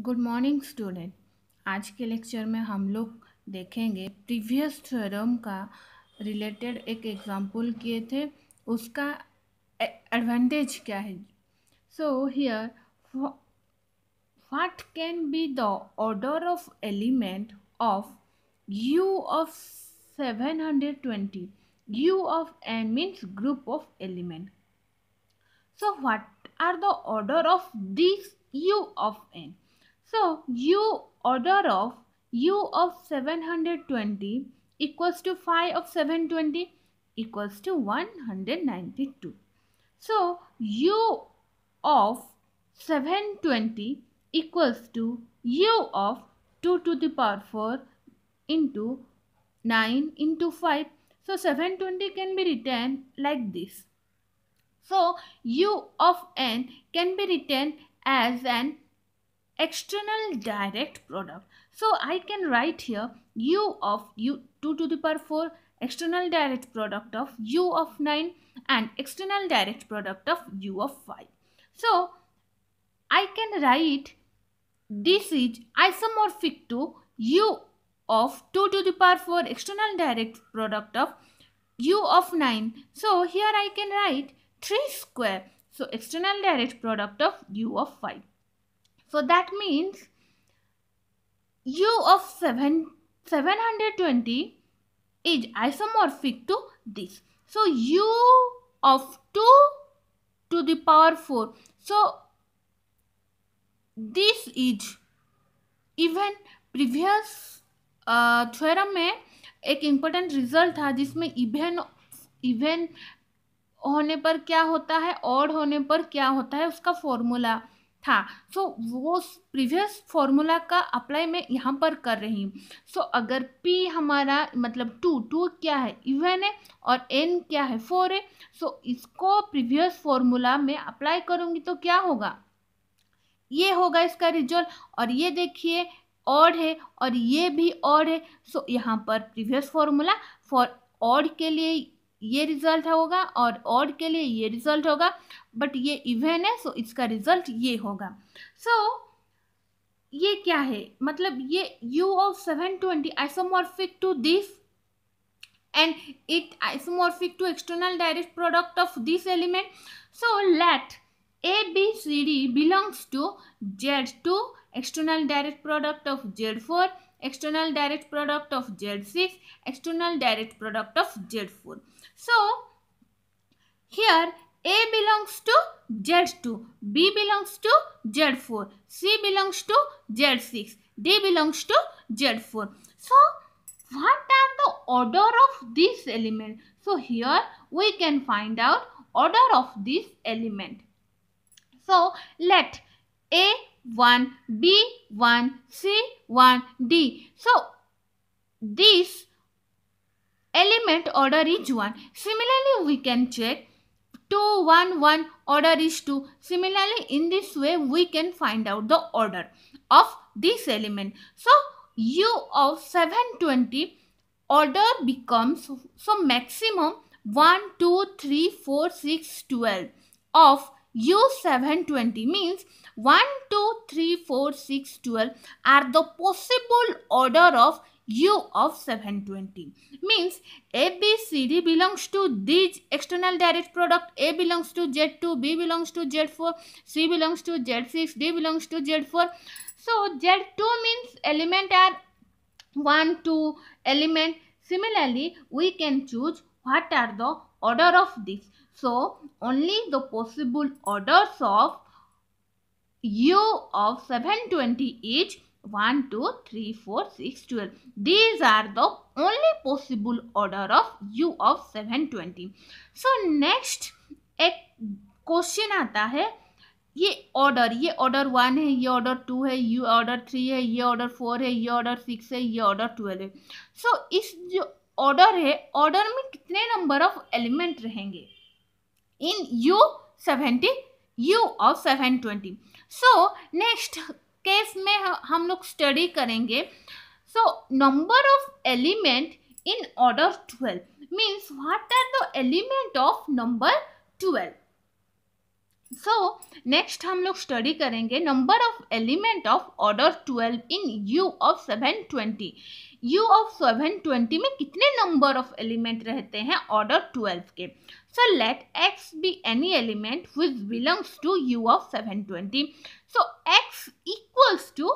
Good morning student. आज के lecture में हम लोग देखेंगे प्रीवियस थ्योरम का रिलेटेड एक एग्जाम्पल किए थे, उसका एडवांटेज क्या है। So here what can be the order of element of u of 720? U of n means group of element. So what are the order of this u of n? So u order of u of 720 equals to phi of 720 equals to 192. So u of 720 equals to u of 2 to the power 4 into 9 into 5. So 720 can be written like this. So u of n can be written as an external direct product. So I can write here u of u 2 to the power 4 external direct product of u of 9 and external direct product of u of 5. So I can write this is isomorphic to u of 2 to the power 4 external direct product of u of 9. So here I can write 3 square. So external direct product of u of 5. So that means u of 720 is isomorphic to this. So u of 2 to the power 4. So this is even previous theorem में एक important result था जिसमें even होने पर क्या होता है, odd होने पर क्या होता है, उसका फॉर्मूला था. सो वो प्रीवियस फॉर्मूला का अप्लाई मैं यहाँ पर कर रही हूँ. सो अगर P हमारा मतलब 2 क्या है, इवन है, और N क्या है, 4 है. सो इसको प्रीवियस फॉर्मूला में अप्लाई करूँगी तो क्या होगा, ये होगा इसका रिजल्ट. और ये देखिए ऑड है और ये भी ऑड है. सो यहाँ पर प्रीवियस फॉर्मूला फॉर ऑड के लिए ये रिजल्ट होगा और ऑड के लिए ये रिजल्ट होगा, बट ये इवन है सो इसका रिजल्ट ये होगा. सो ये क्या है, मतलब ये u of 720 isomorphic to this and it isomorphic to external direct product of this element. So let A, B, C, D belongs to Z2 external direct product of Z4, external direct product of Z6, external direct product of Z4. So here A belongs to Z2, B belongs to Z4, C belongs to Z6, D belongs to Z4. So what are the order of this element? So here we can find out order of this element. So let A1, B1, C1, D. So this element order is 1. Similarly, we can check 2, 1, 1 order is 2. Similarly, in this way we can find out the order of this element. So u of 720 order becomes, so maximum 1, 2, 3, 4, 6, 12 of u 720 means 1, 2, 3, 4, 6, 12 are the possible order of u of 720. Means A, B, C, D belongs to this external direct product. A belongs to Z2, B belongs to Z4, C belongs to Z6, D belongs to Z4. So Z2 means element are 1, 2 element. Similarly, we can choose what are the order of this. So only the possible orders of u of 720 is 1, 2, 3, 4, 6, 12. These are the only possible order of u of 720. So next एक question आता है, ये order 1 है, ये order 2 है, ये order 3 है, ये ऑर्डर 4 है, ये ऑर्डर 6 है, ये ऑर्डर 12 है. सो इस जो ऑर्डर है, ऑर्डर में कितने नंबर ऑफ एलिमेंट रहेंगे in u of 720. So next case में हम लोग स्टडी करेंगे. So number of element in order 12 means what are the element of number 12. So next हम लोग स्टडी करेंगे number of element of order 12 in U of 720। U of 720 में कितने number of element रहते हैं ऑर्डर 12 के। So let x be any element which belongs to U of 720। So x equals to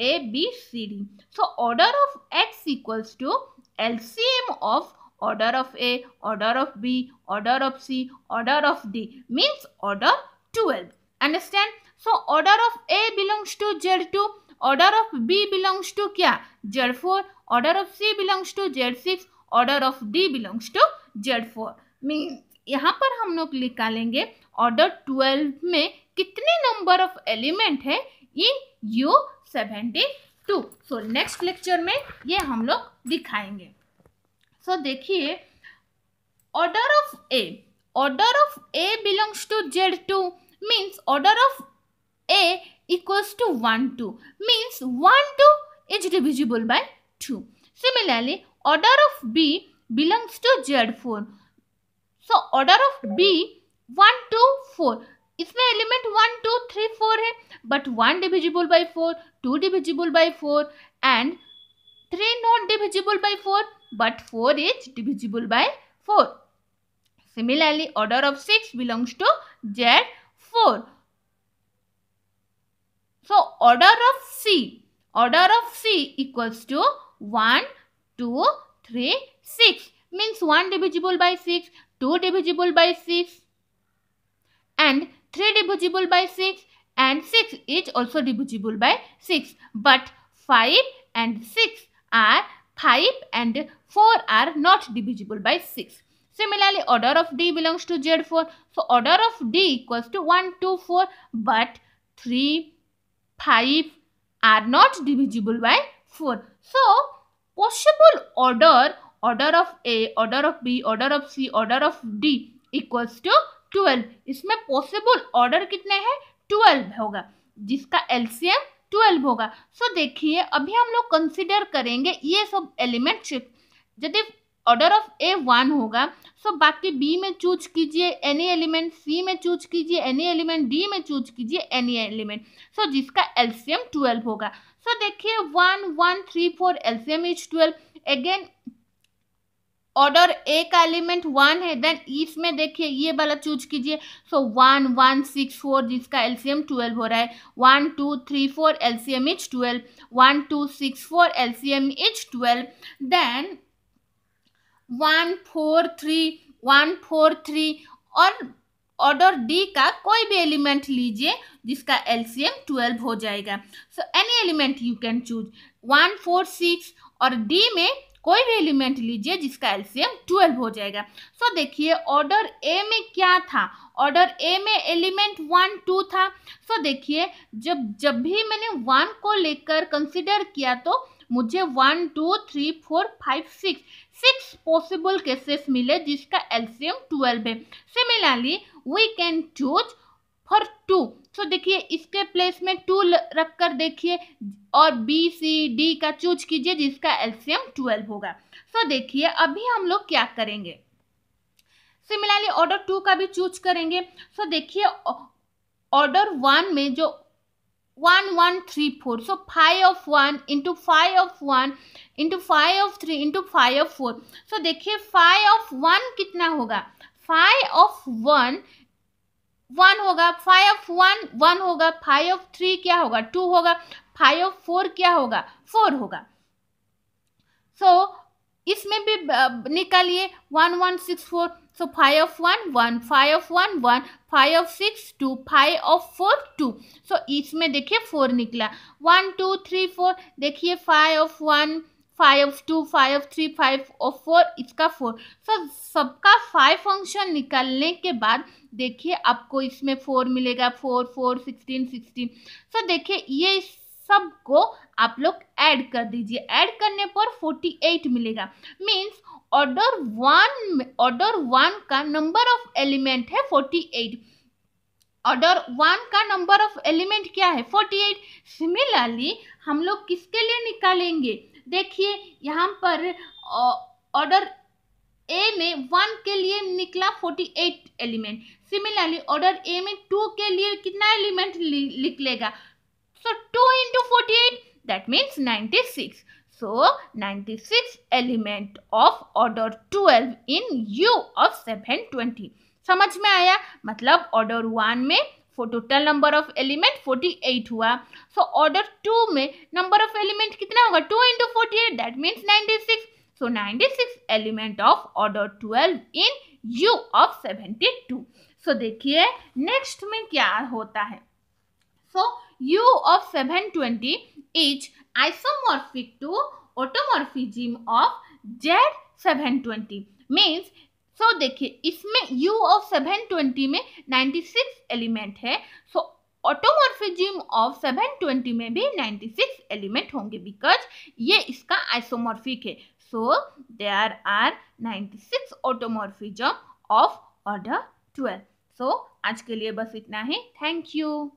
a b c d। So order of x equals to LCM of order of A, order of B, order of C, order of D, means order 12. Understand? So order of A belongs to Z2, order of B belongs to क्या Z4, order of C belongs to Z6, order of D belongs to Z4। means यहाँ पर हम लोग निकालेंगे order 12 में कितने number of element है इन U72। So next lecture में ये हम लोग दिखाएंगे। सो देखिए order of A belongs to Z2 means order of A equals to 1 2 means 1 2 is divisible by 2। Similarly order of B belongs to Z4। so order of B 1 2 4, इसमें element 1 2 3 4 है, but 1 divisible by 4, 2 divisible by 4 and 3 not divisible by 4, but 4 is divisible by 4। Similarly, order of 6 belongs to Z4। So, order of C equals to 1 2 3 6 means 1 divisible by 6, 2 divisible by 6 and 3 divisible by 6 and 6 is also divisible by 6, but 5 and 6 are 5 and 4 are not divisible by 6। Similarly, order of D belongs to Z4. So, order of D equals to 1, 2, 4, but 3, 5 are not divisible by 4. So, possible order of A, order of B, order of C, order of D equals to 12। इसमें possible order कितने हैं 12 होगा, जिसका LCM 12 होगा। सो देखिए अभी हम लोग कंसिडर करेंगे ये सब एलिमेंट शिफ्ट। यदि ऑर्डर ऑफ ए 1 होगा सो बाकी बी में चूज कीजिए एनी एलिमेंट, सी में चूज कीजिए एनी एलिमेंट, डी में चूज कीजिए एनी एलिमेंट, सो जिसका एलसीएम 12 होगा। सो देखिए 1 1 3 4 एलसीएम इज 12। अगेन ऑर्डर ए का एलिमेंट 1 है, देन इसमें देखिए ये वाला चूज कीजिए। सो 1 1 6 4 जिसका एलसीएम 12 हो रहा है। 1 2 3 4 LCM is 12। 1 2 6 4 LCM is 12। Then 1 4 3 और ऑर्डर डी का कोई भी एलिमेंट लीजिए जिसका एलसीएम 12 हो जाएगा। So any element you can choose 1 4 6 और डी में कोई भी एलिमेंट लीजिए जिसका एलसीएम 12 हो जाएगा। सो देखिए ऑर्डर ए में क्या था, ऑर्डर ए में एलिमेंट 1 2 था। सो देखिए जब भी मैंने 1 को लेकर कंसिडर किया तो मुझे 1 2 3 4 5 6 पॉसिबल केसेस मिले जिसका एलसीएम 12 है। Similarly we can choose for 2। So देखिए इसके प्लेस में 2 रखकर देखिए और बी सी डी का चूज कीजिए जिसका एलसीएम 12 होगा। सो देखिए अभी हम लोग क्या करेंगे, सिमिलरली ऑर्डर 2 का भी चूज करेंगे। सो देखिए ऑर्डर 1 में जो 1 1 3 4, so 5 of 1 into 5 of 1 into 5 of 3 into 5 of 4। so देखिए 5 of 1 कितना होगा, 5 of 1 1 होगा, 5 of 1 1 होगा, 5 of 3 क्या होगा 2 होगा, 5 of 4 क्या होगा 4 होगा। so इसमें भी निकालिए 1 1 6 4, so 5 of 1 1, 5 of 1 1, 5 of 6 2, 5 of 4 2। so इसमें देखिए 4 निकला। 1 2 3 4 देखिए 5 of 1 5 of 2 5 of 3 5 of 4, इसका 4। so सबका 5 फंक्शन निकालने के बाद देखिए आपको इसमें 4 मिलेगा, 4 4 16 16। so देखिए ये सब को आप लोग ऐड कर दीजिए, ऐड करने पर 48 मिलेगा। मींस ऑर्डर 1 का नंबर ऑफ एलिमेंट है 48। ऑर्डर 1 का नंबर ऑफ एलिमेंट क्या है 48। सिमिलरली हम लोग किसके लिए निकालेंगे, देखिए यहाँ पर ऑर्डर ए में 1 के लिए निकला 48 एलिमेंट, सिमिलरली ऑर्डर ए में 2 के लिए कितना एलिमेंट निकलेगा, so 2 into 48 that means 96, so 96 element of order 12 in U of 720। समझ में आया, मतलब ऑर्डर 1 में टोटल नंबर ऑफ एलिमेंट 48 हुआ, सो ऑर्डर 2 में नंबर ऑफ एलिमेंट कितना होगा, 2 into 48 that means 96, so 96 element of order 12 in U of 72। सो देखिए नेक्स्ट में क्या होता है, सो U of 720 is isomorphic to automorphism of Z 720 means, so देखिए इसमें U of 720 में 96 एलिमेंट है, सो ऑटोमॉर्फिज्म ऑफ 720 में भी 96 एलिमेंट होंगे बिकॉज ये इसका आइसोमॉर्फिक है, so there are 96 automorphism of order 12। सो आज के लिए बस इतना ही, थैंक यू।